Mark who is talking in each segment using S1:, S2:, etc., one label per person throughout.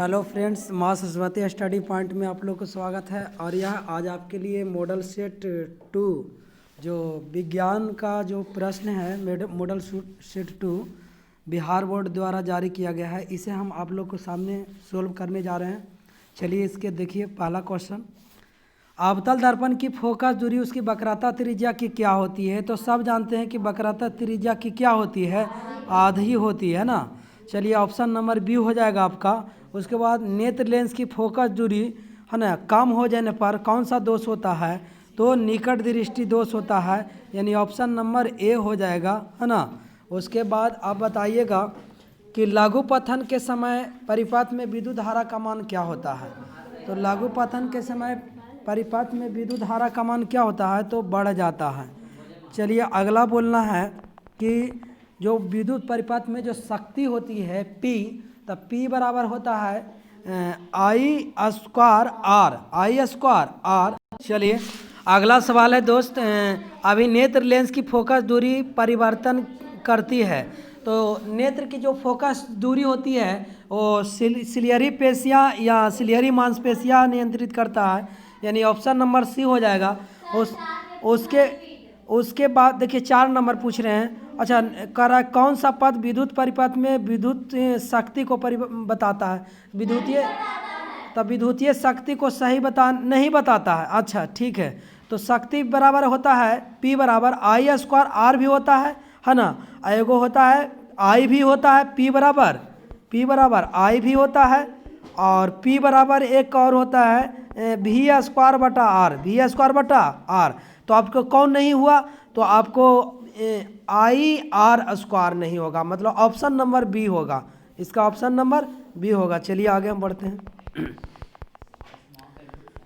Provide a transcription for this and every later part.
S1: Hello friends, माँ Saraswati study point में आप लोग को स्वागत है। और यह आज आपके लिए मॉडल सेट 2 जो विज्ञान का जो प्रश्न है, मॉडल सेट 2 बिहार बोर्ड द्वारा जारी किया गया है। इसे हम आप लोग को सामने सोल्व करने जा रहे हैं। चलिए इसके देखिए पहला क्वेश्चन। अवतल दर्पण की फोकस दूरी उसकी वक्रता त्रिज्या की क्या होती है? तो सब जानते हैं कि वक्रता त्रिज्या की क्या होती है, आधी होती है ना। चलिए ऑप्शन नंबर बी हो जाएगा आपका। उसके बाद नेत्र लेंस की फोकस दूरी है ना कम हो जाने पर कौन सा दोष होता है? तो निकट दृष्टि दोष होता है, यानी ऑप्शन नंबर ए हो जाएगा, है ना। उसके बाद आप बताइएगा कि लघु पतन के समय परिपथ में विद्युत धारा का मान क्या होता है? तो लघु पतन के समय परिपथ में विद्युत धारा का मान क्या होता है? तो बढ़ जाता है। चलिए अगला बोलना है कि जो विद्युत परिपथ में जो शक्ति होती है P, तब P बराबर होता है आई स्क्वायर आर। चलिए अगला सवाल है दोस्त, अभी नेत्र लेंस की फोकस दूरी परिवर्तन करती है। तो नेत्र की जो फोकस दूरी होती है वो सिलियरी पेशिया या सिलियरी मांसपेशिया नियंत्रित करता है, यानी ऑप्शन नंबर सी हो जाएगा। उसके बाद देखिए 4 नंबर पूछ रहे हैं। अच्छा, करा कौन सा पद विद्युत परिपथ में विद्युत शक्ति को बताता है? विद्युतीय शक्ति को सही नहीं बताता है। अच्छा ठीक है, तो शक्ति बराबर होता है P बराबर आई स्क्वायर आर भी होता है ना। एगो होता है आई भी होता है, P बराबर आई भी होता है, और P बराबर एक और होता है वी स्क्वायर बटा आर। तो आपको कौन नहीं हुआ? तो आपको आई आर स्क्वायर नहीं होगा, मतलब ऑप्शन नंबर बी होगा। इसका ऑप्शन नंबर बी होगा। चलिए आगे हम बढ़ते हैं।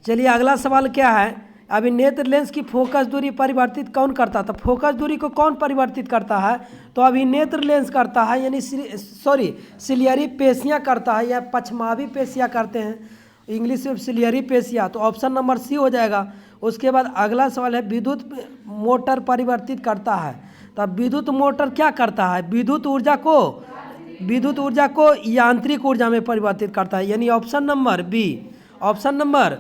S1: चलिए अगला सवाल क्या है, अभी नेत्र लेंस की फोकस दूरी परिवर्तित कौन करता था? फोकस दूरी को कौन परिवर्तित करता है? तो अभी नेत्र लेंस करता है, यानी सिलियरी पेशियाँ करता है, या पछमावी पेशियाँ करते हैं, इंग्लिश में सिलियरी पेशियाँ। तो ऑप्शन नंबर सी हो जाएगा। उसके बाद अगला सवाल है विद्युत मोटर परिवर्तित करता है। तब विद्युत मोटर क्या करता है? विद्युत ऊर्जा को यांत्रिक ऊर्जा में परिवर्तित करता है, यानी ऑप्शन नंबर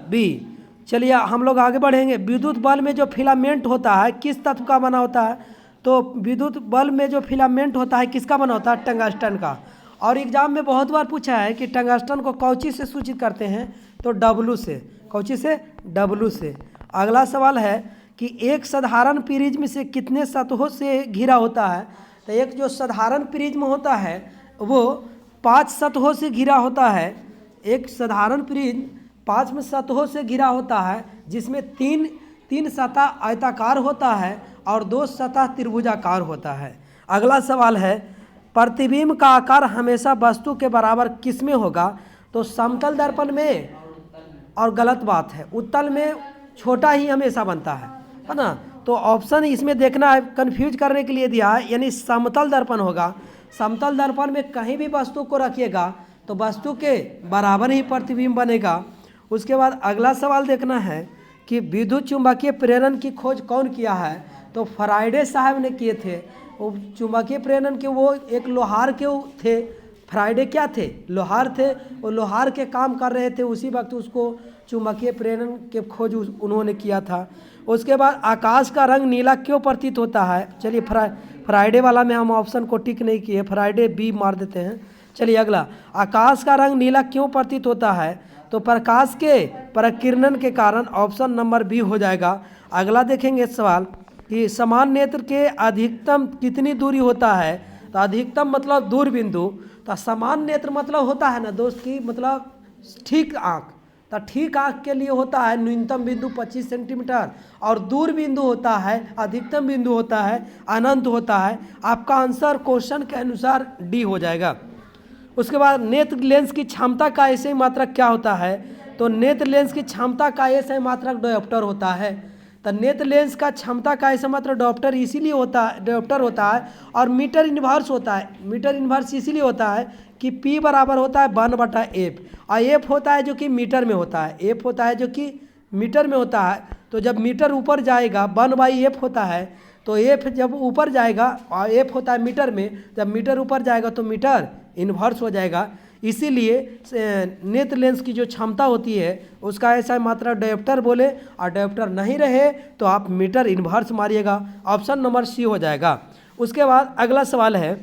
S1: बी। चलिए हम लोग आगे बढ़ेंगे। विद्युत बल्ब में जो फिलामेंट होता है किस तत्व का बना होता है? तो विद्युत बल्ब में जो फिलामेंट होता है किसका बना होता है? टंगस्टन का। और एग्जाम में बहुत बार पूछा है कि टंगस्टन को कौची से सूचित करते हैं? तो डब्लू से। कौची से? डब्लू से। अगला सवाल है कि एक साधारण प्रिज्म से कितने सतहों से घिरा होता है? तो एक जो साधारण प्रिज्म होता है वो 5 सतहों से घिरा होता है। एक साधारण प्रिज्म 5 सतहों से घिरा होता है, जिसमें तीन सतह आयताकार होता है और 2 सतह त्रिभुजाकार होता है। अगला सवाल है प्रतिबिंब का आकार हमेशा वस्तु के बराबर किस में होगा? तो समतल दर्पण में, और गलत बात है, उत्तल में छोटा ही हमेशा बनता है ना। तो ऑप्शन इसमें देखना है, कंफ्यूज करने के लिए दिया है, यानी समतल दर्पण होगा। समतल दर्पण में कहीं भी वस्तु को रखिएगा तो वस्तु के बराबर ही प्रतिबिंब बनेगा। उसके बाद अगला सवाल देखना है कि विद्युत चुंबकीय प्रेरण की खोज कौन किया है? तो फराइडे साहब ने किए थे। वो चुंबकीय प्रेरण के वो एक लोहार के थे। फराइडे क्या थे? लोहार थे। वो लोहार के काम कर रहे थे, उसी वक्त उसको चुंबकीय प्रेरण के खोज उन्होंने किया था। उसके बाद आकाश का रंग नीला क्यों प्रतीत होता है? चलिए फ्राइडे वाला में हम ऑप्शन को टिक नहीं किए, फ्राइडे बी मार देते हैं। चलिए अगला, आकाश का रंग नीला क्यों प्रतीत होता है? तो प्रकाश के प्रकीर्णन के कारण, ऑप्शन नंबर बी हो जाएगा। अगला देखेंगे सवाल कि समान नेत्र के अधिकतम कितनी दूरी होता है? तो अधिकतम मतलब दूर बिंदु। तो समान नेत्र मतलब होता है ना दोस्त की, मतलब ठीक आँख। तो ठीक आँख के लिए होता है न्यूनतम बिंदु 25 सेंटीमीटर, और दूर बिंदु होता है, अधिकतम बिंदु होता है अनंत होता है। आपका आंसर क्वेश्चन के अनुसार डी हो जाएगा। उसके बाद नेत्र लेंस की क्षमता का ऐसे मात्रक क्या होता है? तो नेत्र लेंस की क्षमता का ऐसे मात्रक डायोप्टर होता है। तो नेत्र लेंस का क्षमता का ऐसे मात्रक डायोप्टर इसीलिए होता है, और मीटर इन्वर्स होता है। मीटर इन्वर्स इसीलिए होता है कि P बराबर होता है 1/F, और F होता है जो कि मीटर में होता है। F होता है जो कि मीटर में होता है। तो जब मीटर ऊपर जाएगा 1/F होता है, तो F जब ऊपर जाएगा, और F होता है मीटर में, जब मीटर ऊपर जाएगा तो मीटर इन्वर्स हो जाएगा। इसीलिए नेत्र लेंस की जो क्षमता होती है उसका ऐसा मात्रा डायोप्टर बोले, और डायोप्टर नहीं रहे तो आप मीटर इन्वर्स मारिएगा। ऑप्शन नंबर सी हो जाएगा। उसके बाद अगला सवाल है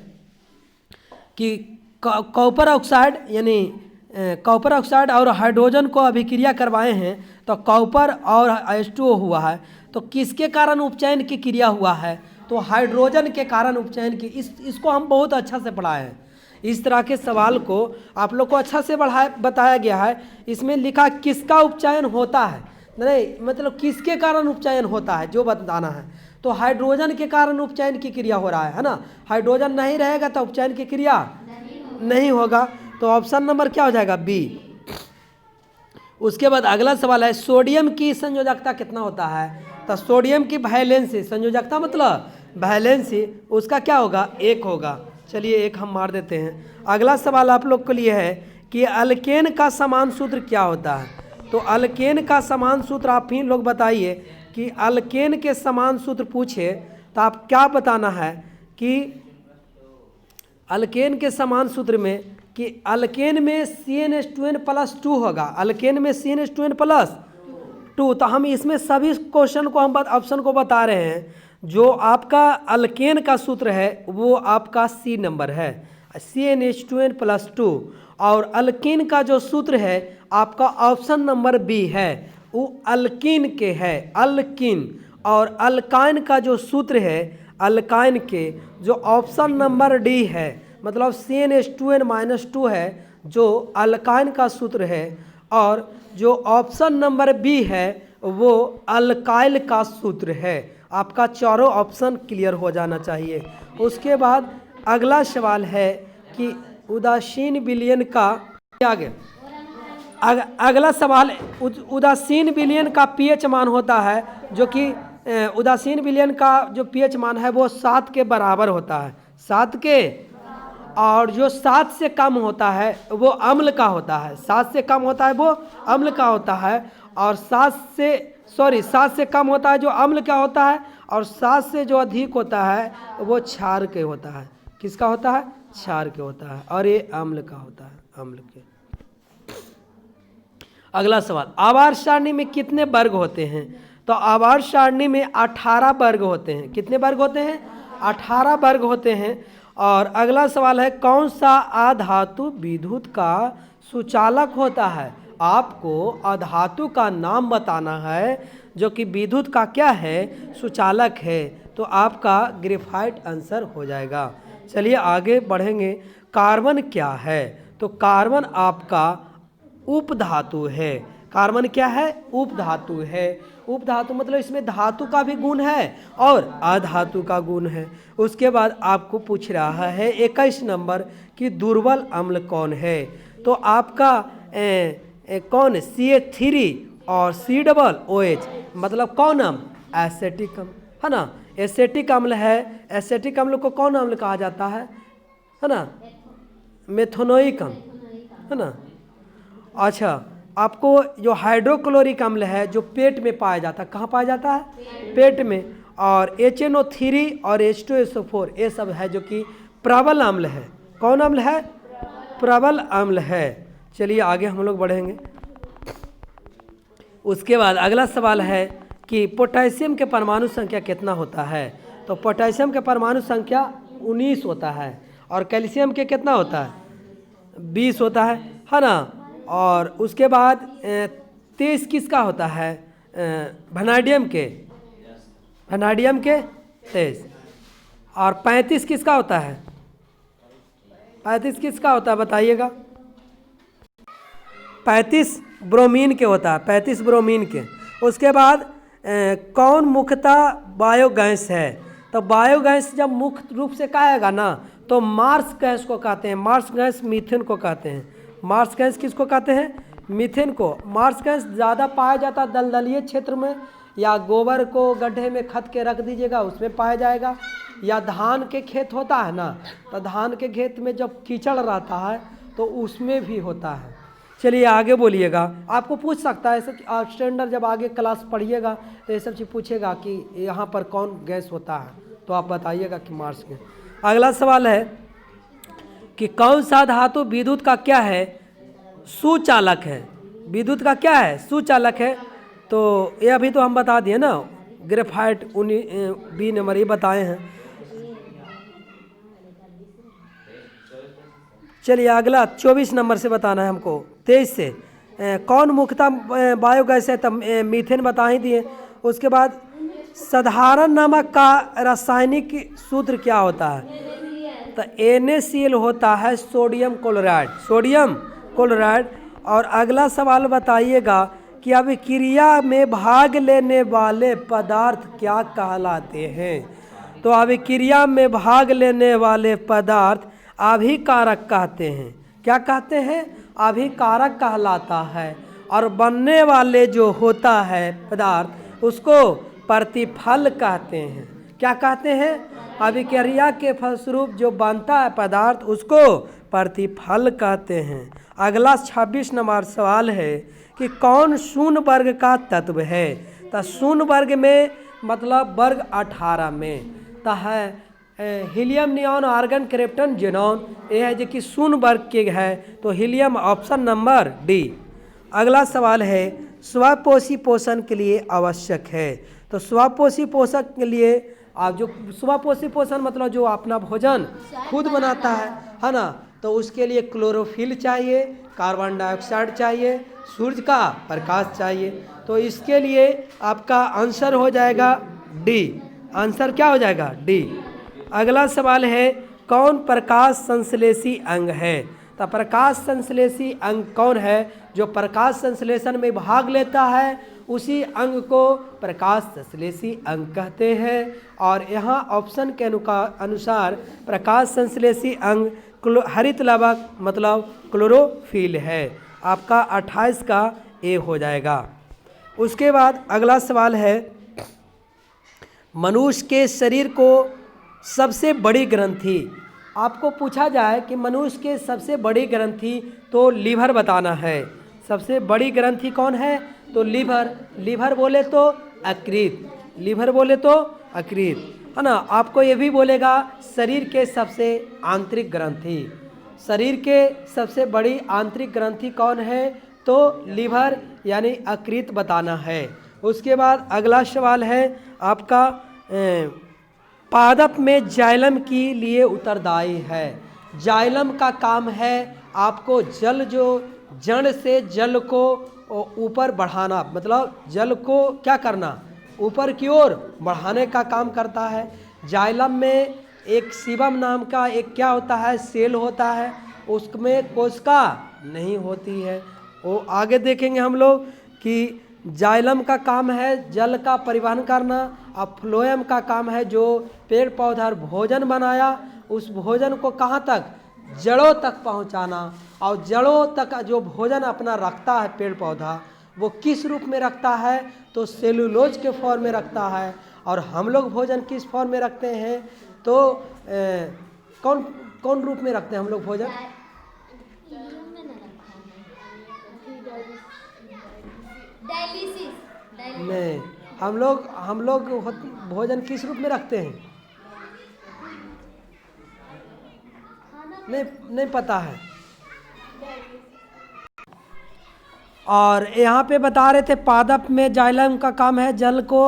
S1: कि कॉपर ऑक्साइड यानी कॉपर ऑक्साइड और हाइड्रोजन को अभिक्रिया करवाए हैं तो कॉपर और H2O हुआ है, तो किसके कारण उपचयन की क्रिया हुआ है? तो हाइड्रोजन के कारण उपचयन की। इसको हम बहुत अच्छा से पढ़ाए हैं। इस तरह के सवाल को आप लोग को अच्छा से बताया गया है। इसमें लिखा किसका उपचयन होता है, नहीं मतलब किसके कारण उपचयन होता है जो बताना है। तो हाइड्रोजन के कारण उपचयन की क्रिया हो रहा है ना। हाइड्रोजन नहीं रहेगा तो उपचयन की क्रिया नहीं होगा। तो ऑप्शन नंबर क्या हो जाएगा? बी। उसके बाद अगला सवाल है सोडियम की संयोजकता कितना होता है? तो सोडियम की वैलेंसी, संयोजकता मतलब वैलेंसी, उसका क्या होगा? 1 होगा। चलिए 1 हम मार देते हैं। अगला सवाल आप लोग के लिए है कि अल्केन का समान सूत्र क्या होता है? तो अल्केन का समान सूत्र आप ही लोग बताइए कि अल्केन के समान सूत्र पूछे तो आप क्या बताना है कि अल्केन के समान सूत्र में कि अल्केन में CnH2n+2 होगा। अल्केन में CnH2n+2। तो हम इसमें सभी क्वेश्चन को हम ऑप्शन को बता रहे हैं। जो आपका अल्केन का सूत्र है वो आपका C नंबर है, CnH2n+2। और अल्कीन का जो सूत्र है आपका ऑप्शन नंबर बी है, वो अल्कीन के है, अल्कीन। और अल्काइन का जो सूत्र है अल्काइन के, जो ऑप्शन नंबर डी है, मतलब CnH2n-2 है जो अल्काइन का सूत्र है। और जो ऑप्शन नंबर बी है वो अल्काइल का सूत्र है। आपका चारों ऑप्शन क्लियर हो जाना चाहिए। उसके बाद अगला सवाल है कि उदासीन विलयन का आगे अगला सवाल, उदासीन विलयन का pH मान होता है, जो कि उदासीन विलयन का जो pH मान है वो 7 के बराबर होता है, 7 के। और जो 7 से कम होता है वो अम्ल का होता है, 7 से कम होता है वो अम्ल का होता है। और 7 से कम होता है जो अम्ल का होता है, और 7 से जो अधिक होता है वो क्षार के होता है। किसका होता है? क्षार के होता है। और ये अम्ल का होता है, अम्ल के। अगला सवाल, आवर्त सारणी में कितने वर्ग होते हैं? तो आवर्त सारणी में 18 वर्ग होते हैं। कितने वर्ग होते हैं? 18 वर्ग होते हैं। और अगला सवाल है कौन सा अधातु विद्युत का सुचालक होता है? आपको अधातु का नाम बताना है जो कि विद्युत का क्या है? सुचालक है। तो आपका ग्रेफाइट आंसर हो जाएगा। चलिए आगे बढ़ेंगे। कार्बन क्या है? तो कार्बन आपका उपधातु है। कार्बन क्या है? उपधातु है। उपधातु मतलब इसमें धातु का भी गुण है और अधातु का गुण है। उसके बाद आपको पूछ रहा है 21 नंबर कि दुर्बल अम्ल कौन है? तो आपका कौन? CH3 और COOH, मतलब कौन अम्ल? एसेटिक अम्ल है ना। एसेटिक अम्ल है। एसेटिक अम्ल को कौन अम्ल कहा जाता है ना? मेथोनोइक अम्ल है ना। अच्छा, आपको जो हाइड्रोक्लोरिक अम्ल है जो पेट में पाया जाता है, कहाँ पाया जाता है? पेट में। और HNO3 और H2SO4 ये सब है जो कि प्रबल अम्ल है। कौन अम्ल है? प्रबल अम्ल है। चलिए आगे हम लोग बढ़ेंगे। उसके बाद अगला सवाल है कि पोटेशियम के परमाणु संख्या कितना होता है? तो पोटेशियम के परमाणु संख्या 19 होता है। और कैल्शियम के कितना होता है? 20 होता है ना। और उसके बाद 23 किसका होता है? वैनेडियम के, वैनेडियम के 23। और 35 किसका होता है? 35 किसका होता है बताइएगा? 35 ब्रोमीन के होता है, 35 ब्रोमीन के। उसके बाद कौन मुख्यतः बायोगैस है? तो बायोगैस जब मुख्य रूप से कहेगा ना तो मार्स गैस को कहते हैं। मार्स गैस मीथेन को कहते हैं। मार्स गैस किसको कहते हैं? मीथेन को। मार्स गैस ज़्यादा पाया जाता है दलदलीय क्षेत्र में, या गोबर को गड्ढे में खद के रख दीजिएगा उसमें पाया जाएगा, या धान के खेत होता है ना, तो धान के खेत में जब कीचड़ रहता है तो उसमें भी होता है। चलिए आगे बोलिएगा। आपको पूछ सकता है ऐसे स्टैंडर्ड, जब आगे क्लास पढ़िएगा तो ये सब चीज़ पूछेगा कि यहाँ पर कौन गैस होता है, तो आप बताइएगा कि मार्स गैस। अगला सवाल है कि कौन सा धातु विद्युत का क्या है, सुचालक है। विद्युत का क्या है, सुचालक है। तो ये अभी तो हम बता दिए ना, ग्रेफाइट 20 नंबर ये बताए हैं। चलिए अगला 24 नंबर से बताना है हमको, 23 से। कौन मुख्यतः बायोगैस है, तब मीथेन बता ही दिए। उसके बाद साधारण नमक का रासायनिक सूत्र क्या होता है, तो NaCl होता है सोडियम क्लोराइड, सोडियम क्लोराइड। और अगला सवाल बताइएगा कि अभिक्रिया में भाग लेने वाले पदार्थ क्या कहलाते हैं, तो अभिक्रिया में भाग लेने वाले पदार्थ अभिकारक कहते हैं। क्या कहते हैं, अभिकारक कहलाता है। और बनने वाले जो होता है पदार्थ उसको प्रतिफल कहते हैं। क्या कहते हैं, अभिक्रिया के फलस्वरूप जो बनता है पदार्थ उसको प्रतिफल कहते हैं। अगला 26 नंबर सवाल है कि कौन शून्य वर्ग का तत्व है, तो शून्य वर्ग में मतलब वर्ग 18 में तो है helium, neon, argon, krypton, xenon. ये है जो कि शून्य वर्ग के है, तो हीलियम ऑप्शन नंबर डी। अगला सवाल है स्वपोषी पोषण के लिए आवश्यक है, तो स्वपोषी पोषण के लिए आप जो स्वपोषी पोषण मतलब जो अपना भोजन खुद बनाता है ना, तो उसके लिए क्लोरोफिल चाहिए, कार्बन डाइऑक्साइड चाहिए, सूर्य का प्रकाश चाहिए। तो इसके लिए आपका आंसर हो जाएगा डी। आंसर क्या हो जाएगा, डी। अगला सवाल है कौन प्रकाश संश्लेषी अंग है, तो प्रकाश संश्लेषी अंग कौन है, जो प्रकाश संश्लेषण में भाग लेता है उसी अंग को प्रकाश संश्लेषी अंग कहते हैं। और यहाँ ऑप्शन के अनुसार प्रकाश संश्लेषी अंग हरित लवक मतलब क्लोरोफिल है। आपका 28 का ए हो जाएगा। उसके बाद अगला सवाल है मनुष्य के शरीर को सबसे बड़ी ग्रंथि, आपको पूछा जाए कि मनुष्य के सबसे बड़ी ग्रंथि, तो लीवर बताना है। सबसे बड़ी ग्रंथि कौन है, तो लीवर। लीवर बोले तो यकृत, लीवर बोले तो यकृत है ना। आपको ये भी बोलेगा शरीर के सबसे आंतरिक ग्रंथि, शरीर के सबसे बड़ी आंतरिक ग्रंथि कौन है, तो लीवर यानी यकृत बताना है। उसके बाद अगला सवाल है आपका पादप में जाइलम के लिए उत्तरदायी है। जाइलम का काम है आपको जल, जो जड़ से जल को ऊपर बढ़ाना, मतलब जल को क्या करना, ऊपर की ओर बढ़ाने का काम करता है। जाइलम में एक सीबम नाम का एक क्या होता है, सेल होता है, उसमें कोशिका नहीं होती है। वो आगे देखेंगे हम लोग कि जाइलम का काम है जल का परिवहन करना, और फ्लोएम का काम है जो पेड़ पौधा भोजन बनाया उस भोजन को कहाँ तक, जड़ों तक पहुँचाना। और जड़ों तक जो भोजन अपना रखता है पेड़ पौधा, वो किस रूप में रखता है, तो सेलुलोज के फॉर्म में रखता है। और हम लोग भोजन किस फॉर्म में रखते हैं, तो कौन कौन रूप में रखते हैं हम लोग भोजन, नहीं, हम लोग भोजन किस रूप में रखते हैं, नहीं पता है। और यहाँ पे बता रहे थे पादप में जाइलम का काम है जल को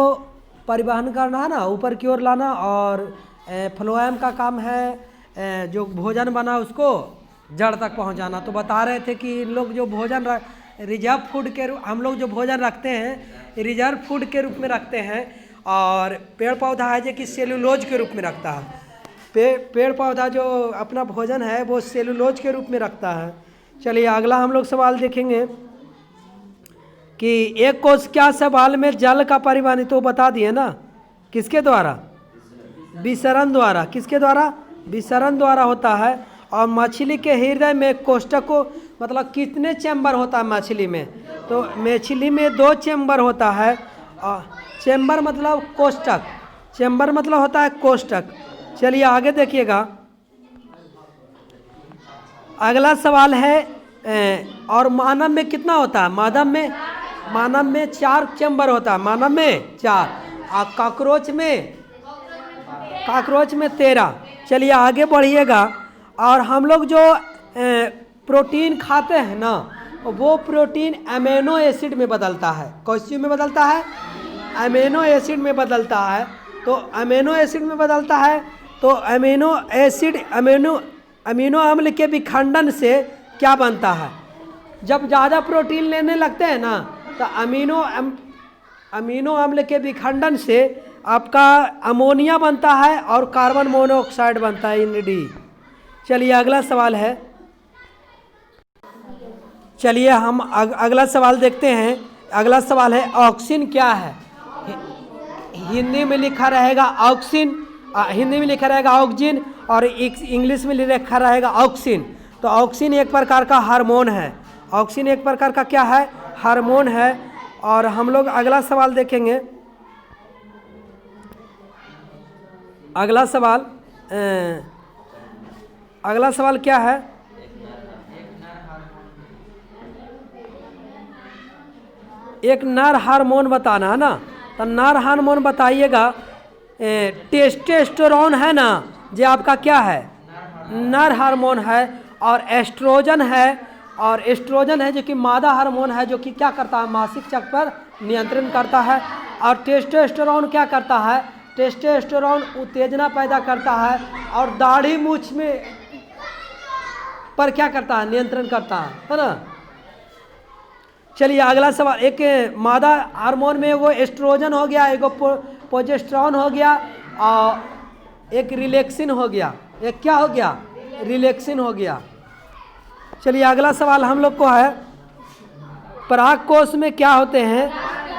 S1: परिवहन करना है ना, ऊपर की ओर लाना। और फ्लोएम का काम है जो भोजन बना उसको जड़ तक पहुँचाना। तो बता रहे थे कि इन लोग जो भोजन रिजर्व फूड के रूप, हम लोग जो भोजन रखते हैं रिजर्व फूड के रूप में रखते हैं। और पेड़ पौधा है जो कि सेलुलोज के रूप में रखता है। पेड़ पौधा जो अपना भोजन है वो सेलुलोज के रूप में रखता है। चलिए अगला हम लोग सवाल देखेंगे कि एक कोश क्या सवाल में जल का परिवहन, तो बता दिए ना, किसके द्वारा, विसरण द्वारा। किसके द्वारा, विसरण द्वारा होता है। और मछली के हृदय में कोष्ठकों मतलब कितने चैम्बर होता है मछली में, तो मछली में 2 चैम्बर होता है। चैम्बर मतलब कोष्ठक, चैम्बर मतलब होता है कोष्ठक। चलिए आगे देखिएगा, अगला सवाल है और मानव में कितना होता है, मानव में 4 चैम्बर होता है, मानव में 4, और कॉकरोच में 13। चलिए आगे बढ़िएगा। और हम लोग जो प्रोटीन खाते हैं ना, वो प्रोटीन अमीनो एसिड में बदलता है। कौन सी में बदलता है? अमीनो एसिड में बदलता है। तो अमीनो एसिड में बदलता है तो अमीनो एसिड अमीनो अम्ल के विखंडन से क्या बनता है? जब ज़्यादा प्रोटीन लेने लगते हैं ना, तो अमीनो अम्ल के विखंडन से आपका अमोनिया बनता है और कार्बन मोनोऑक्साइड बनता है, ND। चलिए अगला सवाल है, चलिए हम अगला सवाल देखते हैं। अगला सवाल है ऑक्सीन क्या है? हिंदी में लिखा रहेगा ऑक्सीन, हिंदी में लिखा रहेगा ऑक्सीजन और इंग्लिश में लिखा रहेगा ऑक्सीन। तो ऑक्सीन एक प्रकार का हार्मोन है। ऑक्सीन एक प्रकार का क्या है? हार्मोन है। और हम लोग अगला सवाल देखेंगे। अगला सवाल क्या है? एक नर हार्मोन बताना है ना, तो नर हार्मोन बताइएगा। टेस्टोस्टेरोन है ना, जो आपका क्या है? नर हार्मोन है। और एस्ट्रोजन है, और एस्ट्रोजन है जो कि मादा हार्मोन है, जो कि क्या करता है? मासिक चक्र पर नियंत्रण करता है। और टेस्टोस्टेरोन क्या करता है? टेस्टोस्टेरोन उत्तेजना पैदा करता है और दाढ़ी मूछ में पर क्या करता है? नियंत्रण करता है ना। चलिए अगला सवाल, एक मादा हार्मोन में वो एस्ट्रोजन हो गया, एक प्रोजेस्टेरोन हो गया और एक रिलैक्सिन हो गया। एक क्या हो गया? रिलैक्सिन हो गया। चलिए अगला सवाल हम लोग को है, परागकोश में क्या होते हैं?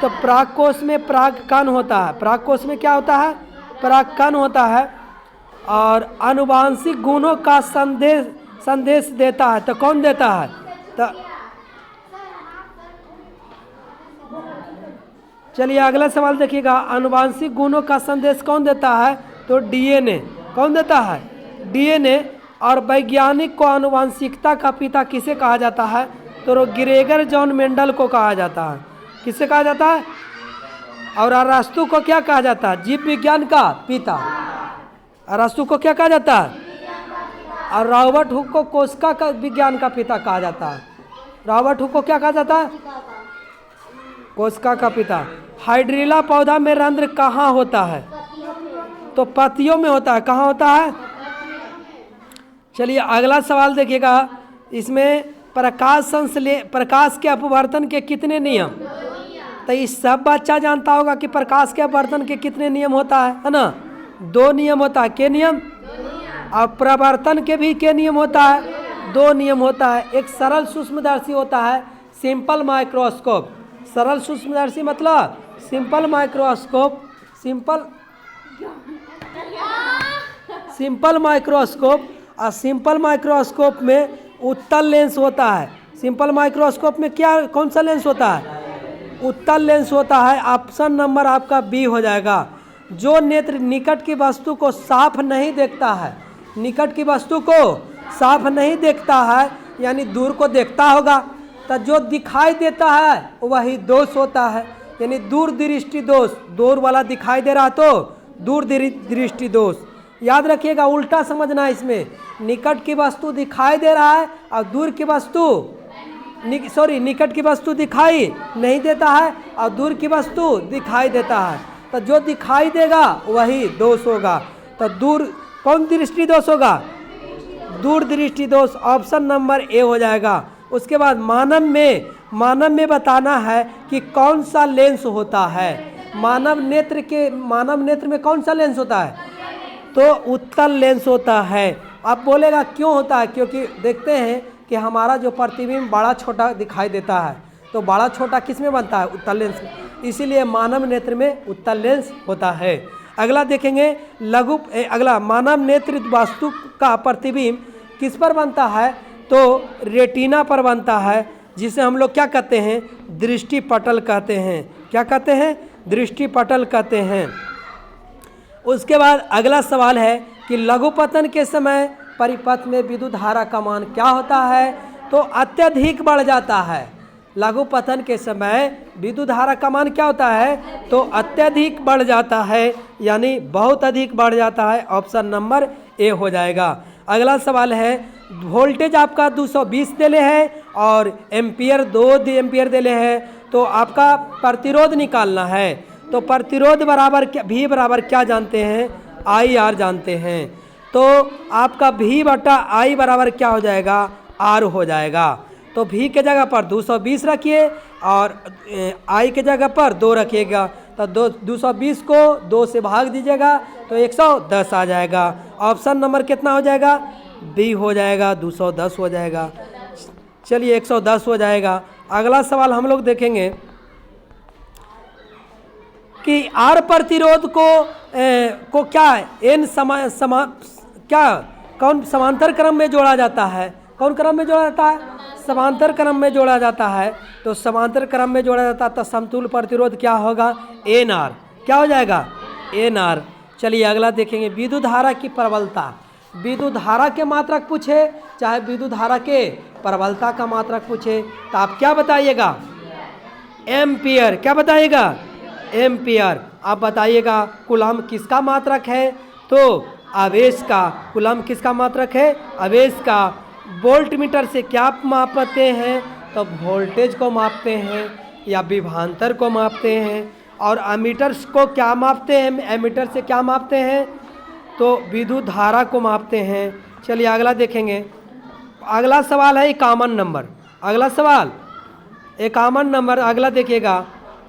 S1: तो परागकोश में परागकण होता है। परागकोश में क्या होता है? परागकण होता है। और आनुवांशिक गुणों का संदेश देता है। तो कौन देता है? तो चलिए अगला सवाल देखिएगा, आनुवांशिक गुणों का संदेश कौन देता है? तो DNA। कौन देता है? DNA। और वैज्ञानिक को आनुवांशिकता का पिता किसे कहा जाता है? तो ग्रेगर जॉन मेंडल को कहा जाता है। किसे कहा जाता है? और अरस्तु को क्या कहा जाता है? जीव विज्ञान का पिता। अरस्तु को क्या कहा जाता है? और रॉबर्ट हुक को कोशिका का विज्ञान का पिता कहा जाता है। रॉबर्ट हुक को क्या कहा जाता है? कोशिका का पिता। हाइड्रिला पौधा में रंध्र कहाँ होता है? तो पत्तियों में होता है। कहाँ होता है? चलिए अगला सवाल देखिएगा, इसमें प्रकाश के अपवर्तन के कितने नियम? तो इस सब बच्चा जानता होगा कि प्रकाश के अपवर्तन के कितने नियम होता है ना? 2 नियम होता है। के नियम? और प्रवर्तन के भी के नियम होता है? 2 नियम होता है। एक सरल सूक्ष्मदर्शी होता है, सिंपल माइक्रोस्कोप। सरल सूक्ष्मदर्शी मतलब सिंपल माइक्रोस्कोप। Simple microscope. और सिंपल माइक्रोस्कोप में उत्तल लेंस होता है। सिंपल माइक्रोस्कोप में क्या, कौन सा लेंस होता है? उत्तल लेंस होता है। ऑप्शन नंबर आपका बी हो जाएगा। जो नेत्र निकट की वस्तु को साफ नहीं देखता है, निकट की वस्तु को साफ नहीं देखता है यानी दूर को देखता होगा, तो जो दिखाई देता है वही दोष होता है, यानी दूर दृष्टि दोष। दूर वाला दिखाई दे रहा तो दूर दृष्टि दोष। याद रखिएगा, उल्टा समझना है इसमें। निकट की वस्तु दिखाई दे रहा है और दूर की वस्तु निकट की वस्तु दिखाई नहीं देता है और दूर की वस्तु दिखाई देता है, तो जो दिखाई देगा वही दोष होगा। तो दूर, कौन दृष्टि दोष होगा? दूर दृष्टि दोष। ऑप्शन नंबर ए हो जाएगा। उसके बाद मानव में बताना है कि कौन सा लेंस होता है। मानव नेत्र में कौन सा लेंस होता है? तो उत्तल लेंस होता है। आप बोलेगा क्यों होता है? क्योंकि देखते हैं कि हमारा जो प्रतिबिंब बड़ा छोटा दिखाई देता है, तो बड़ा छोटा किस में बनता है? उत्तल लेंस में। इसीलिए मानव नेत्र में उत्तल लेंस होता है। अगला देखेंगे, अगला मानव नेत्र वस्तु का प्रतिबिंब किस पर बनता है? तो रेटिना पर बनता है, जिसे हम लोग क्या कहते हैं? दृष्टि पटल कहते हैं। क्या कहते हैं? दृष्टि पटल कहते हैं। उसके बाद अगला सवाल है कि लघुपतन के समय परिपथ में विद्युत धारा का मान क्या होता है? तो अत्यधिक बढ़ जाता है। लघुपतन के समय विद्युत धारा का मान क्या होता है? तो अत्यधिक बढ़ जाता है, यानी बहुत अधिक बढ़ जाता है। ऑप्शन नंबर ए हो जाएगा। अगला सवाल है, वोल्टेज आपका 220 देले है और एम्पियर 2 एम्पियर देले है, तो आपका प्रतिरोध निकालना है। तो प्रतिरोध बराबर V बराबर क्या जानते हैं, IR जानते हैं। तो आपका V बटा I बराबर क्या हो जाएगा, R हो जाएगा। तो V के जगह पर 220 रखिए और I के जगह पर 2 रखिएगा। तो 220 को 2 से भाग दीजिएगा तो 110 आ जाएगा। ऑप्शन नंबर कितना हो जाएगा, B हो जाएगा, 210 हो जाएगा। चलिए 110 हो जाएगा। अगला सवाल हम लोग देखेंगे कि R प्रतिरोध को क्या N कौन समांतर क्रम में जोड़ा जाता है, कौन क्रम में जोड़ा जाता है, समांतर क्रम में जोड़ा जाता है। तो समांतर क्रम में जोड़ा जाता है तो समतुल्य प्रतिरोध क्या होगा, NR, क्या हो जाएगा, NR। चलिए अगला देखेंगे, विद्युत धारा की प्रबलता। विद्युत धारा के मात्रक पूछे चाहे विद्युत धारा के प्रबलता का मात्रक पूछे तो आप क्या बताइएगा, एम्पियर। क्या बताइएगा, एम्पियर। आप बताइएगा कूलम किसका मात्रक है, तो आवेश का। कूलम किसका मात्रक है, आवेश का। वोल्ट मीटर से क्या मापते हैं, तो वोल्टेज को मापते हैं या विभवांतर को मापते हैं। और एमीटर को क्या मापते हैं, एमीटर से क्या मापते हैं, तो विद्युत धारा को मापते हैं। चलिए अगला देखेंगे। अगला सवाल है कॉमन नंबर। अगला सवाल कॉमन नंबर। अगला देखिएगा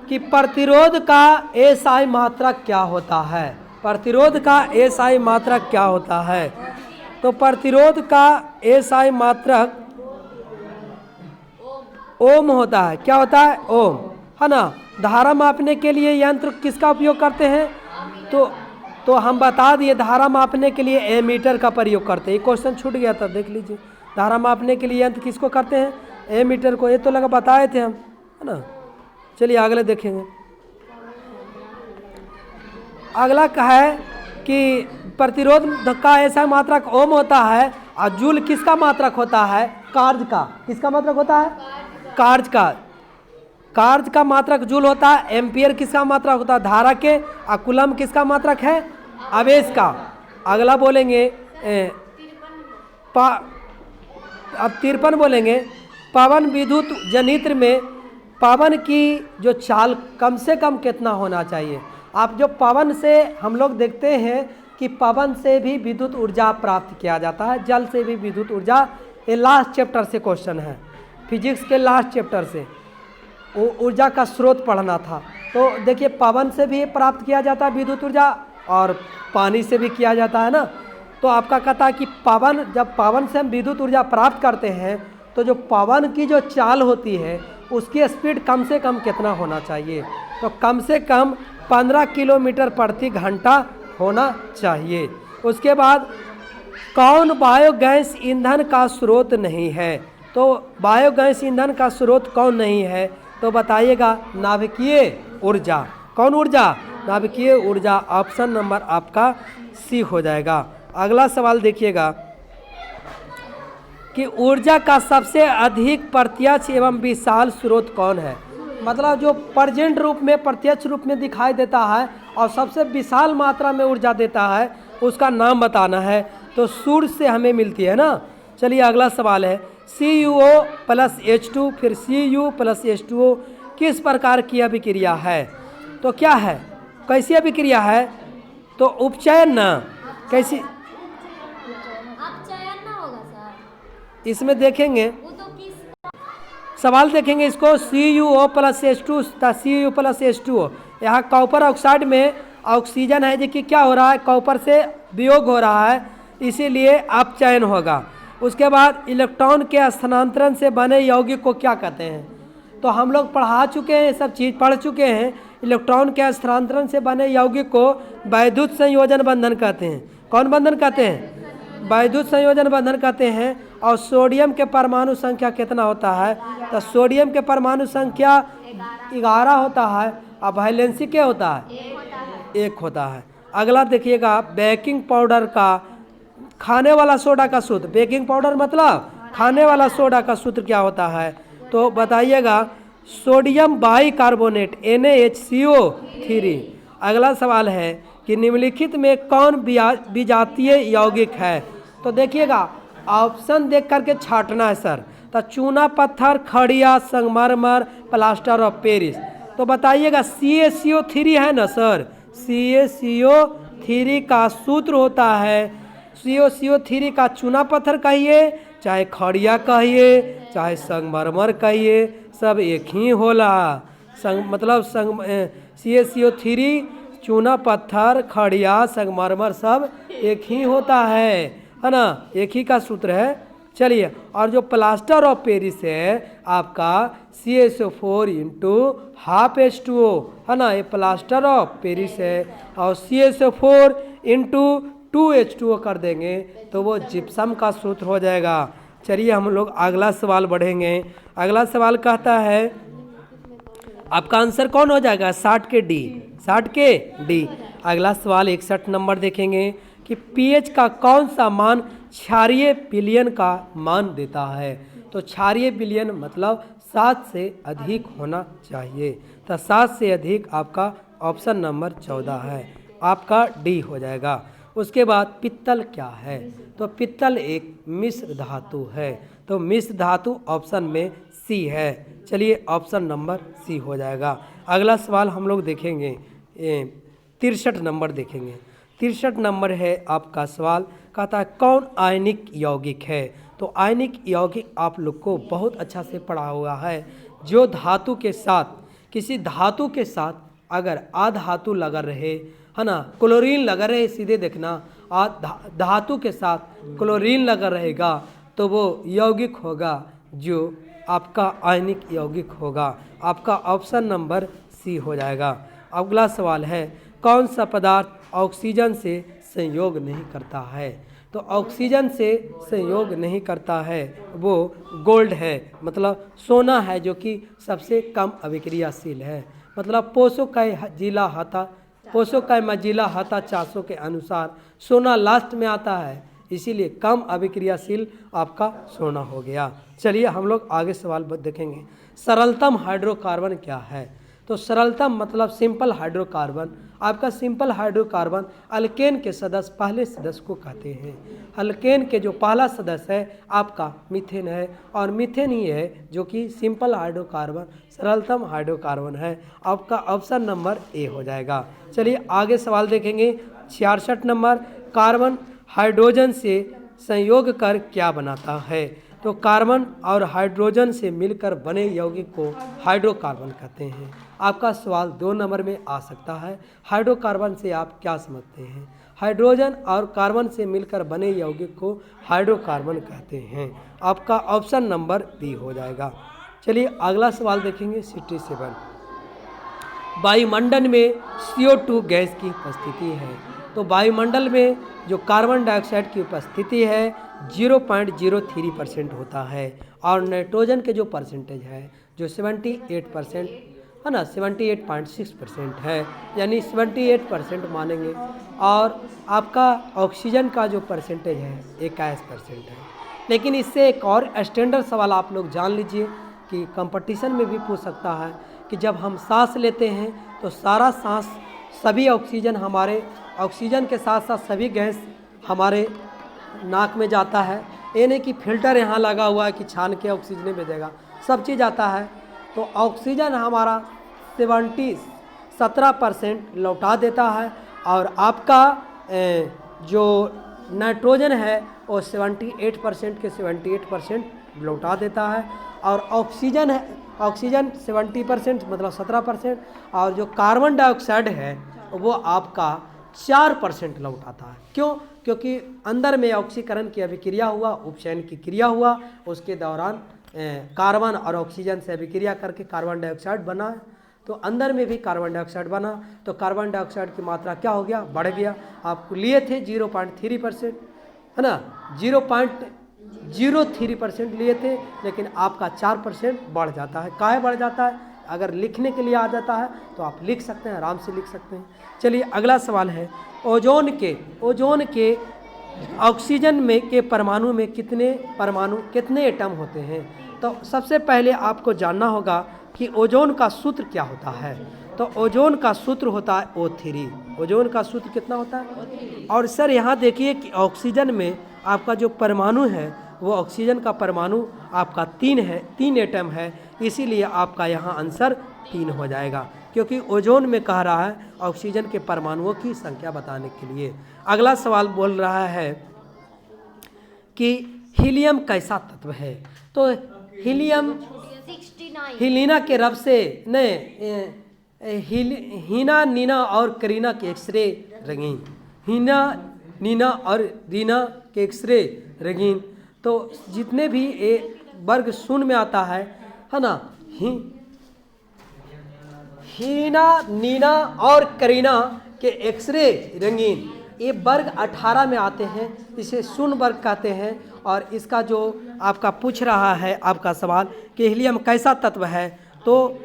S1: कि प्रतिरोध का SI मात्रक क्या होता है, प्रतिरोध का SI मात्रक क्या होता है। तो प्रतिरोध का SI मात्रक ओम होता है। क्या होता है, ओम, है ना। धारा मापने के लिए यंत्र किसका उपयोग करते हैं, तो हम बता दिए धारा मापने के लिए एमीटर का प्रयोग करते हैं। ये क्वेश्चन छूट गया था, देख लीजिए। धारा मापने के लिए यंत्र किसको करते हैं, एमीटर को। ये तो लगा बताए थे हम, है ना। चलिए अगले देखेंगे। अगला का है कि प्रतिरोध का ऐसा मात्रक ओम होता है और जूल किसका मात्रक होता है, कार्य का। किसका मात्रक होता है, कार्य का। कार्य का मात्रक जूल होता है। एम्पियर किसका मात्रक होता है, धारा के। और कूलम किसका मात्रक है, आवेश का। अगला बोलेंगे अब 53 बोलेंगे, पवन विद्युत जनित्र में पवन की जो चाल कम से कम कितना होना चाहिए। आप जो पवन से हम लोग देखते हैं कि पवन से भी विद्युत ऊर्जा प्राप्त किया जाता है, जल से भी विद्युत ऊर्जा। ये लास्ट चैप्टर से क्वेश्चन है, फिजिक्स के लास्ट चैप्टर से वो ऊर्जा का स्रोत पढ़ना था। तो देखिए पवन से भी प्राप्त किया जाता है विद्युत ऊर्जा और पानी से भी किया जाता है ना। तो आपका कहता है कि पवन, जब पवन से हम विद्युत ऊर्जा प्राप्त करते हैं तो जो पवन की जो चाल होती है उसकी स्पीड कम से कम कितना होना चाहिए, तो कम से कम 15 किलोमीटर प्रति घंटा होना चाहिए। उसके बाद कौन बायोगैस ईंधन का स्रोत नहीं है, तो बायोगैस ईंधन का स्रोत कौन नहीं है, तो बताइएगा नाभिकीय ऊर्जा। कौन ऊर्जा, नाभिकीय ऊर्जा। ऑप्शन नंबर आपका सी हो जाएगा। अगला सवाल देखिएगा कि ऊर्जा का सबसे अधिक प्रत्यक्ष एवं विशाल स्रोत कौन है। मतलब जो प्रेजेंट रूप में, प्रत्यक्ष रूप में दिखाई देता है और सबसे विशाल मात्रा में ऊर्जा देता है, उसका नाम बताना है। तो सूर्य से हमें मिलती है ना। चलिए अगला सवाल है, CuO प्लस H2 फिर Cu प्लस H2O किस प्रकार की अभिक्रिया है, तो क्या है, कैसी अभिक्रिया है, तो उपचयन ना, कैसी, इसमें देखेंगे सवाल देखेंगे इसको। CuO plus H2 Cu plus H2O। यहाँ कॉपर ऑक्साइड में ऑक्सीजन है जो कि क्या हो रहा है, कॉपर से वियोग हो रहा है, इसीलिए अपचयन होगा। उसके बाद इलेक्ट्रॉन के स्थानांतरण से बने यौगिक को क्या कहते हैं, तो हम लोग पढ़ा चुके हैं, सब चीज़ पढ़ चुके हैं। इलेक्ट्रॉन के स्थानांतरण से बने यौगिक को वैद्युत संयोजन बंधन कहते हैं। कौन बंधन कहते हैं, वैद्युत संयोजन बंधन कहते हैं। और सोडियम के परमाणु संख्या कितना होता है, तो सोडियम के परमाणु संख्या 11 होता है और वैलेंसी क्या होता है, 1 होता है। अगला देखिएगा, बेकिंग पाउडर का खाने वाला सोडा का सूत्र। बेकिंग पाउडर मतलब खाने वाला सोडा का सूत्र क्या होता है, तो बताइएगा सोडियम बाइकार्बोनेट NaHCO3। अगला सवाल है कि निम्नलिखित में कौन विजातीय यौगिक है, तो देखिएगा ऑप्शन देख करके छांटना है सर। तो चूना पत्थर, खड़िया, संगमरमर, प्लास्टर ऑफ पेरिस। तो बताइएगा CaCO3 है ना सर। CaCO3 का सूत्र होता है, CaCO3 का चूना पत्थर कहिए, चाहे खड़िया कहिए, चाहे संगमरमर कहिए, सब एक ही होला। मतलब CaCO3 चूना पत्थर, खड़िया, संगमरमर सब एक ही होता है ना, एक ही का सूत्र है। चलिए, और जो प्लास्टर ऑफ पेरिस है आपका CaSO4 इंटू हाफ H2O है ना, ये प्लास्टर ऑफ पेरिस है। और CaSO4 इंटू 2H2O कर देंगे तो वो जिप्सम का सूत्र हो जाएगा। चलिए हम लोग अगला सवाल बढ़ेंगे। अगला सवाल कहता है, आपका आंसर कौन हो जाएगा? 60 के डी, 60 के डी। अगला सवाल 61 नंबर देखेंगे कि pH का कौन सा मान क्षारीय विलयन का मान देता है। तो क्षारीय विलयन मतलब 7 से अधिक होना चाहिए। तो 7 से अधिक आपका ऑप्शन नंबर 14 है, आपका डी हो जाएगा। उसके बाद पित्तल क्या है? तो पित्तल एक मिश्र धातु है। तो मिश्र धातु ऑप्शन में सी है। चलिए ऑप्शन नंबर सी हो जाएगा। अगला सवाल हम लोग देखेंगे 63 नंबर देखेंगे। 63 नंबर है आपका सवाल, कहता है कौन आयनिक यौगिक है। तो आयनिक यौगिक आप लोग को बहुत अच्छा से पढ़ा हुआ है। जो धातु के साथ, किसी धातु के साथ अगर आधातु लगा रहे है ना, क्लोरीन लगा रहे, सीधे देखना, धातु के साथ क्लोरीन लगा रहेगा तो वो यौगिक होगा जो आपका आयनिक यौगिक होगा। आपका ऑप्शन नंबर सी हो जाएगा। अगला सवाल है, कौन सा पदार्थ ऑक्सीजन से संयोग नहीं करता है। तो ऑक्सीजन से संयोग नहीं करता है वो गोल्ड है, मतलब सोना है, जो कि सबसे कम अभिक्रियाशील है। मतलब पोषो का मजीला हाथा 400 के अनुसार सोना लास्ट में आता है, इसीलिए कम अभिक्रियाशील आपका सोना हो गया। चलिए हम लोग आगे सवाल देखेंगे। सरलतम हाइड्रोकार्बन क्या है। तो सरलतम मतलब सिंपल हाइड्रोकार्बन। आपका सिंपल हाइड्रोकार्बन अल्केन के सदस्य, पहले सदस्य को कहते हैं। अल्केन के जो पहला सदस्य है आपका मीथेन है, और मीथेन ही है जो कि सिंपल हाइड्रोकार्बन, सरलतम हाइड्रोकार्बन है। आपका ऑप्शन नंबर ए हो जाएगा। चलिए आगे सवाल देखेंगे 66 नंबर, कार्बन हाइड्रोजन से संयोग कर क्या बनाता है। तो कार्बन और हाइड्रोजन से मिलकर बने यौगिक को हाइड्रोकार्बन कहते हैं। आपका सवाल 2 नंबर में आ सकता है, हाइड्रोकार्बन से आप क्या समझते हैं। हाइड्रोजन और कार्बन से मिलकर बने यौगिक को हाइड्रोकार्बन कहते हैं। आपका ऑप्शन नंबर बी हो जाएगा। चलिए अगला सवाल देखेंगे 67। वायुमंडल में CO2 गैस की उपस्थिति है। तो वायुमंडल में जो कार्बन डाइऑक्साइड की उपस्थिति है 0.03% होता है, और नाइट्रोजन के जो परसेंटेज है जो 78% है ना, 78.6% है, यानी 78% मानेंगे। और आपका ऑक्सीजन का जो परसेंटेज है 21% है। लेकिन इससे एक और स्टैंडर्ड सवाल आप लोग जान लीजिए कि कंपटीशन में भी पूछ सकता है कि जब हम सांस लेते हैं तो सारा सांस, सभी ऑक्सीजन हमारे, ऑक्सीजन के साथ साथ सभी गैस हमारे नाक में जाता है। ये नहीं कि फिल्टर यहाँ लगा हुआ है कि छान के ऑक्सीजन भेजेगा, सब चीज़ आता है। तो ऑक्सीजन हमारा 17% लौटा देता है, और आपका जो नाइट्रोजन है वो 78% के 78% लौटा देता है। और ऑक्सीजन है, ऑक्सीजन 70% मतलब 17%, और जो कार्बन डाइऑक्साइड है वो आपका 4% लौटाता है। क्यों? क्योंकि अंदर में ऑक्सीकरण की अभिक्रिया हुआ, उपचयन की क्रिया हुआ, उसके दौरान कार्बन और ऑक्सीजन से अभिक्रिया करके कार्बन डाइऑक्साइड बना, तो अंदर में भी कार्बन डाइऑक्साइड बना, तो कार्बन डाइऑक्साइड की मात्रा क्या हो गया? बढ़ गया। आपको लिए थे 0.3% है ना, 0.03% लिए थे, लेकिन आपका 4% बढ़ जाता है। काहे बढ़ जाता है? अगर लिखने के लिए आ जाता है तो आप लिख सकते हैं, आराम से लिख सकते हैं। चलिए अगला सवाल है, ओजोन के ऑक्सीजन में के परमाणु में कितने एटम होते हैं। तो सबसे पहले आपको जानना होगा कि ओजोन का सूत्र क्या होता है। तो ओजोन का सूत्र होता है O3। ओजोन का सूत्र कितना होता है? और सर यहाँ देखिए कि आपका जो परमाणु है वो ऑक्सीजन का परमाणु आपका 3 है, 3 एटम है, इसीलिए आपका यहाँ आंसर 3 हो जाएगा, क्योंकि ओजोन में कह रहा है ऑक्सीजन के परमाणुओं की संख्या बताने के लिए। अगला सवाल बोल रहा है कि हीलियम कैसा तत्व है। तो हीलियम
S2: 69
S1: हीलिना के रब से नहीं, हीना, नीना और करीना के एक्सरे रंगीन, हीना, नीना और रीना के एक्सरे रंगीन। तो जितने भी वर्ग शून्य में आता है ना, हीना, नीना और करीना के एक्सरे रंगीन, ये वर्ग 18 में आते हैं, इसे शून्य वर्ग कहते हैं। और इसका जो आपका पूछ रहा है आपका सवाल कि हीलियम कैसा तत्व है, तो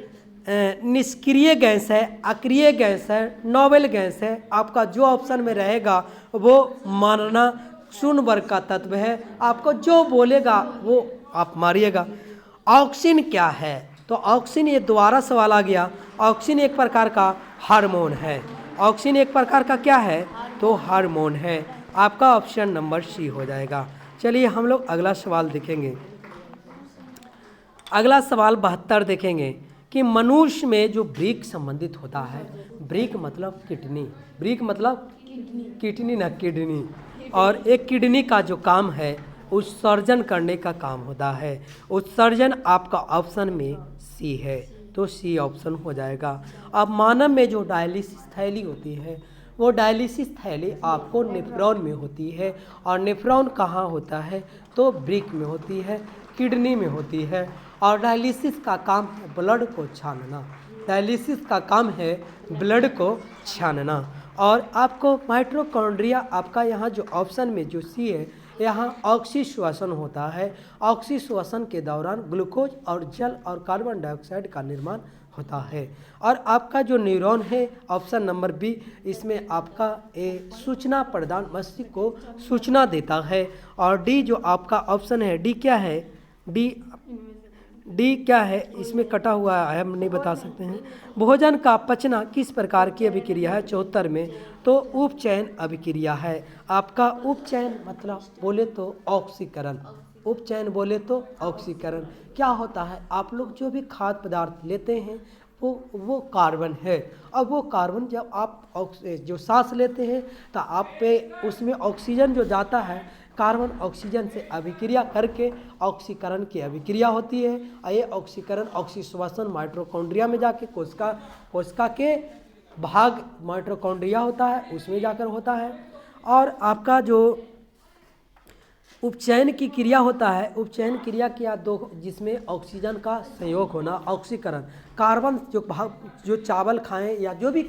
S1: निष्क्रिय गैस है, अक्रिय गैस है, नोबेल गैस है। आपका जो ऑप्शन में रहेगा वो मानना शून्य वर्ग का तत्व है, आपको जो बोलेगा वो आप मारिएगा। ऑक्सीजन क्या है, तो ऑक्सीजन, ये दोबारा सवाल आ गया। ऑक्सीजन एक प्रकार का हार्मोन है। ऑक्सीजन एक प्रकार का क्या है, तो हार्मोन है। आपका ऑप्शन नंबर सी हो जाएगा। चलिए हम लोग अगला सवाल देखेंगे। अगला सवाल 72 देखेंगे कि मनुष्य में जो ब्रीक संबंधित होता है, ब्रीक मतलब किडनी, ब्रीक मतलब किडनी ना किडनी, और एक किडनी का जो काम है उत्सर्जन करने का काम होता है। उत्सर्जन आपका ऑप्शन में सी है, तो सी ऑप्शन हो जाएगा। अब मानव में जो डायलिसिस थैली होती है, वो डायलिसिस थैली आपको नेफ्रॉन में होती है, और नेफ्रॉन कहाँ होता है, तो ब्रीक में होती है, किडनी में होती है। और डायलिसिस का काम है ब्लड को छानना, डायलिसिस का काम है ब्लड को छानना। और आपको माइटोकॉन्ड्रिया, आपका यहाँ जो ऑप्शन में जो सी है, यहाँ ऑक्सीश्वसन होता है। ऑक्सीश्वसन के दौरान ग्लूकोज और जल और कार्बन डाइऑक्साइड का निर्माण होता है। और आपका जो न्यूरॉन है ऑप्शन नंबर बी, इसमें आपका सूचना प्रदान, मस्तिष्क को सूचना देता है। और डी जो आपका ऑप्शन है, डी क्या है, डी क्या है, इसमें कटा हुआ है, हम नहीं बता सकते हैं। भोजन का पचना किस प्रकार की अभिक्रिया है, 74 में, तो उपचयन अभिक्रिया है। आपका उपचयन मतलब बोले तो ऑक्सीकरण, उपचयन बोले तो ऑक्सीकरण। क्या होता है, आप लोग जो भी खाद्य पदार्थ लेते हैं वो कार्बन है। अब वो कार्बन जब आप जो सांस लेते हैं तो आप पे उसमें ऑक्सीजन जो जाता है, कार्बन ऑक्सीजन से अभिक्रिया करके ऑक्सीकरण की अभिक्रिया होती है। और ये ऑक्सीकरण, ऑक्सीश्वसन माइटोकॉन्ड्रिया में जाके कोशिका के भाग माइटोकॉन्ड्रिया होता है, उसमें जाकर होता है। और आपका जो उपचयन की क्रिया होता है, उपचयन क्रिया किया दो, जिसमें ऑक्सीजन का संयोग होना, ऑक्सीकरण, कार्बन जो चावल खाएं या जो भी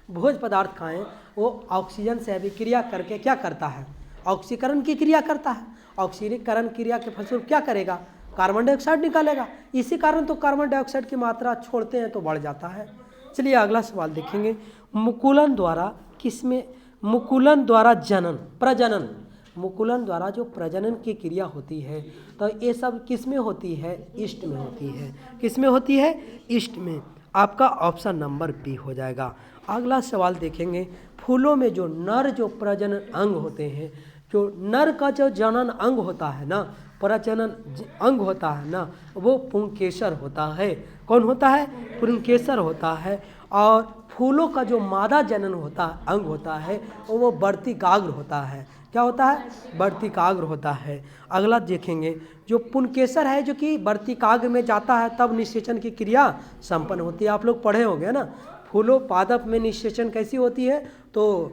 S1: भोज्य पदार्थ खाएं, वो ऑक्सीजन से अभिक्रिया करके क्या करता है, ऑक्सीकरण की क्रिया करता है। ऑक्सीकरण क्रिया के फलस्वरूप क्या करेगा, कार्बन डाइऑक्साइड निकालेगा। इसी कारण तो कार्बन डाइऑक्साइड की मात्रा छोड़ते हैं तो बढ़ जाता है। चलिए अगला सवाल देखेंगे। मुकुलन द्वारा किसमें, मुकुलन द्वारा जनन, प्रजनन, मुकुलन द्वारा जो प्रजनन की क्रिया होती है, तो ये सब किस में होती है, ईस्ट में होती है। किस में होती है, ईस्ट में। आपका ऑप्शन नंबर बी हो जाएगा। अगला सवाल देखेंगे। फूलों में जो नर जो प्रजनन अंग होते हैं, जो नर का जो जनन अंग होता है ना, प्रजनन अंग होता है ना, वो पुंकेसर होता है। कौन होता है, पुंकेसर होता है। और फूलों का जो मादा जनन होता अंग होता है वो वर्तिकाग्र होता है। क्या होता है, वर्तिकाग्र होता है। अगला देखेंगे। जो पुंकेसर है जो कि वर्तिकाग्र में जाता है तब निषेचन की क्रिया संपन्न होती है। आप लोग पढ़े होंगे ना, फूलों पादप में निषेचन कैसी होती है, तो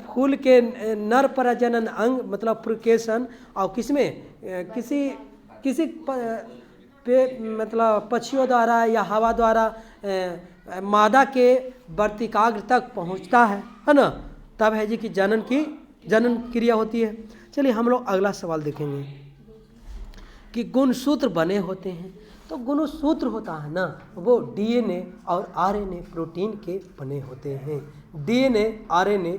S1: फूल के नर प्रजनन अंग मतलब पुंकेसन, और किसमें, किसी पे मतलब पक्षियों द्वारा या हवा द्वारा मादा के वर्तिकाग्र तक पहुंचता है ना, तब है जी कि जनन क्रिया होती है। चलिए हम लोग अगला सवाल देखेंगे कि गुणसूत्र बने होते हैं। तो गुणसूत्र होता है ना, वो डीएनए और आरएनए प्रोटीन के बने होते हैं। डीएनए आरएनए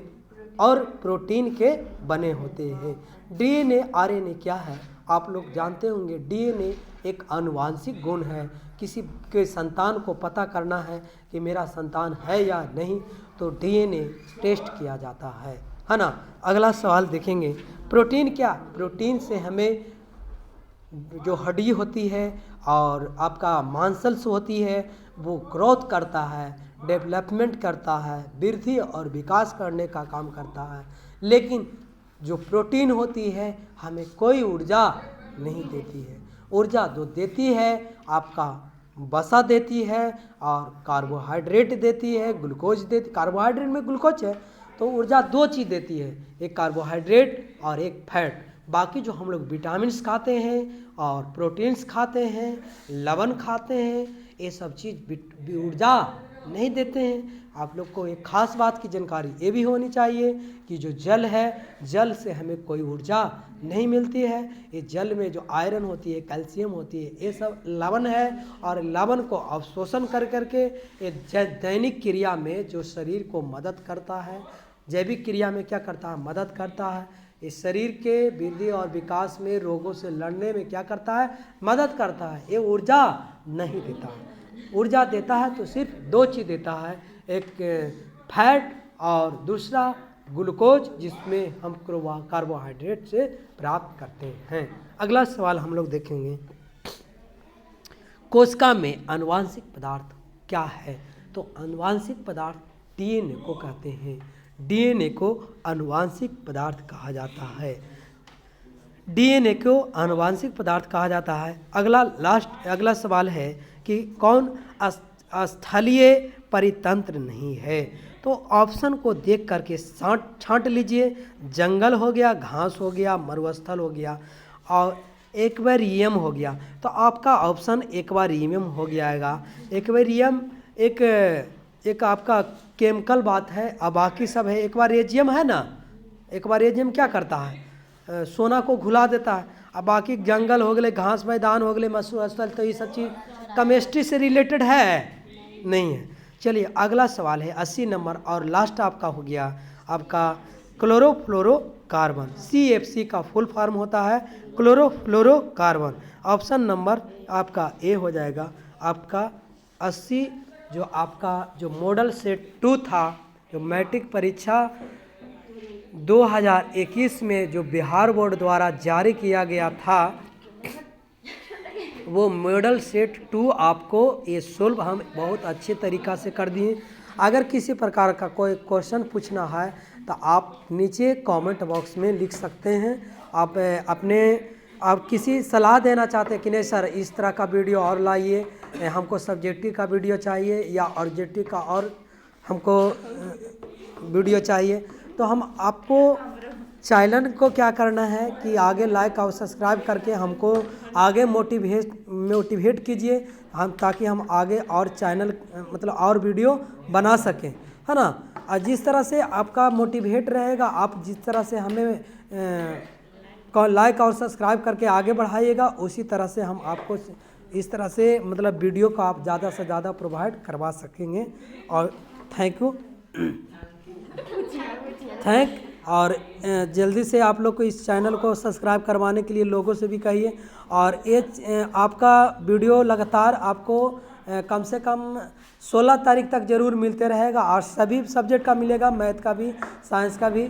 S1: और प्रोटीन के बने होते हैं। डीएनए आरएनए क्या है, आप लोग जानते होंगे। डीएनए एक आनुवांशिक गुण है। किसी के संतान को पता करना है कि मेरा संतान है या नहीं, तो डीएनए टेस्ट किया जाता है। है ना। अगला सवाल देखेंगे, प्रोटीन क्या? प्रोटीन से हमें जो हड्डी होती है और आपका मांसल्स होती है वो ग्रोथ करता है, डेवलपमेंट करता है, वृद्धि और विकास करने का काम करता है। लेकिन जो प्रोटीन होती है हमें कोई ऊर्जा नहीं देती है। ऊर्जा जो देती है आपका वसा देती है और कार्बोहाइड्रेट देती है, ग्लूकोज देती। कार्बोहाइड्रेट में ग्लूकोज है तो ऊर्जा दो चीज़ देती है, एक कार्बोहाइड्रेट और एक फैट। बाकी जो हम लोग विटामिन्स खाते हैं और प्रोटीन्स खाते हैं, लवण खाते हैं, ये सब चीज़ ऊर्जा नहीं देते हैं। आप लोग को एक खास बात की जानकारी ये भी होनी चाहिए कि जो जल है, जल से हमें कोई ऊर्जा नहीं मिलती है। ये जल में जो आयरन होती है, कैल्शियम होती है, ये सब लवण है और लवण को अवशोषण कर करके ये दैनिक क्रिया में जो शरीर को मदद करता है, जैविक क्रिया में क्या करता है? मदद करता है। इस शरीर के वृद्धि और विकास में, रोगों से लड़ने में क्या करता है? मदद करता है। ये ऊर्जा नहीं देता है। ऊर्जा देता है तो सिर्फ दो चीज़ देता है, एक फैट और दूसरा ग्लूकोज, जिसमें हम कार्बोहाइड्रेट से प्राप्त करते हैं। अगला सवाल हम लोग देखेंगे, कोशिका में आनुवांशिक पदार्थ क्या है? तो आनुवांशिक पदार्थ डीएनए को कहते हैं। डीएनए को आनुवांशिक पदार्थ कहा जाता है। डीएनए को आनुवांशिक पदार्थ कहा जाता है। अगला सवाल है कि कौन स्थलीय परितंत्र नहीं है? तो ऑप्शन को देख करके छांट लीजिए। जंगल हो गया, घास हो गया, मरुस्थल हो गया और एक्वेरियम हो गया। तो आपका ऑप्शन एक्वेरियम हो जाएगा। एक्वेरियम एक आपका केमिकल बात है, अब बाकी सब है। एक्वेरियम है ना, एक्वेरियम क्या करता है? सोना को घुला देता है। अब बाकी जंगल हो गए, घास मैदान हो गए, मरुस्थल, तो ये सब चीज़ केमिस्ट्री से रिलेटेड है नहीं है। चलिए अगला सवाल है 80 नंबर और लास्ट आपका हो गया आपका क्लोरोफ्लोरोकार्बन। CFC का फुल फॉर्म होता है क्लोरोफ्लोरोकार्बन। ऑप्शन नंबर आपका ए हो जाएगा। आपका 80 जो आपका जो मॉडल सेट 2 था, जो मैट्रिक परीक्षा 2021 में जो बिहार बोर्ड द्वारा जारी किया गया था, वो मॉडल सेट 2 आपको ये सोल्व हम बहुत अच्छे तरीक़ा से कर दिए। अगर किसी प्रकार का कोई क्वेश्चन पूछना है तो आप नीचे कमेंट बॉक्स में लिख सकते हैं। आप किसी सलाह देना चाहते हैं कि नहीं सर इस तरह का वीडियो और लाइए, हमको सब्जेक्टिव का वीडियो चाहिए या ऑब्जेक्टिव का और हमको वीडियो चाहिए, तो हम आपको चैनल को क्या करना है कि आगे लाइक और सब्सक्राइब करके हमको आगे मोटिवेट कीजिए, हम ताकि हम आगे और चैनल मतलब और वीडियो बना सकें, है ना। और जिस तरह से आपका मोटिवेट रहेगा, आप जिस तरह से हमें लाइक और सब्सक्राइब करके आगे बढ़ाइएगा, उसी तरह से हम आपको इस तरह से मतलब वीडियो को आप ज़्यादा से ज़्यादा प्रोवाइड करवा सकेंगे। और थैंक यू और जल्दी से आप लोग को इस चैनल को सब्सक्राइब करवाने के लिए लोगों से भी कहिए। और ये आपका वीडियो लगातार आपको कम से कम 16 तारीख तक ज़रूर मिलते रहेगा और सभी सब्जेक्ट का मिलेगा, मैथ का भी, साइंस का भी।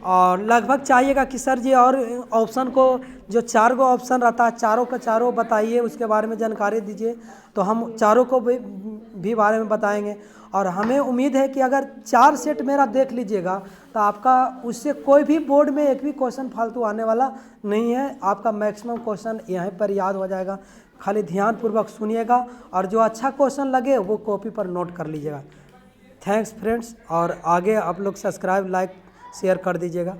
S1: और लगभग चाहिएगा कि सर जी और ऑप्शन को जो 4 गो ऑप्शन रहता है, चारों का चारों बताइए, उसके बारे में जानकारी दीजिए, तो हम चारों को भी बारे में बताएंगे। और हमें उम्मीद है कि अगर 4 सेट मेरा देख लीजिएगा तो आपका उससे कोई भी बोर्ड में एक भी क्वेश्चन फालतू आने वाला नहीं है। आपका मैक्सिमम क्वेश्चन यहीं पर याद हो जाएगा। खाली ध्यानपूर्वक सुनिएगा और जो अच्छा क्वेश्चन लगे वो कॉपी पर नोट कर लीजिएगा। थैंक्स फ्रेंड्स, और आगे आप लोग सब्सक्राइब, लाइक, शेयर कर दीजिएगा।